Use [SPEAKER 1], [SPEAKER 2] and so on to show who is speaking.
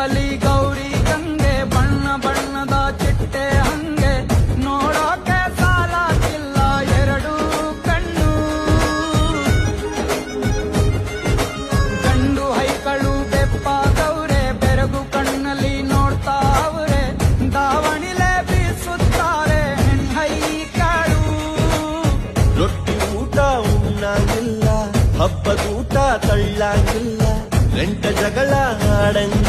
[SPEAKER 1] ಅಂಬಲಿ ಗೌರಿ ಗಂಗೆ ಬಣ್ಣ ಬಣ್ಣದ ಚಿಟ್ಟೆ ಹಂಗೆ ನೋಡೋಕೆ ಸಾಲಾಗಿಲ್ಲ ಎರಡು ಕಣ್ಣು. ಗಂಡು ಹೈಕಳು ಬೆಪ್ಪಾಗವ್ರೆ ಬೆರಗು ಕಣ್ಣಲ್ಲಿ ನೋಡ್ತಾ ಅವ್ರೆ ದಾವಣಿಲೆ ಬೀಸುತ್ತಾರೆ ಹೆಣ್ಣೈಕಳು.
[SPEAKER 2] ರೊಟ್ಟಿ ಊಟ ಉಣ್ಣಂಗಿಲ್ಲ, ಹಬ್ಬದೂಟ ತಳ್ಳಂಗಿಲ್ಲ, ಗಂಟ ಜಗಳ ಆಡಂಗಿಲ್ಲ.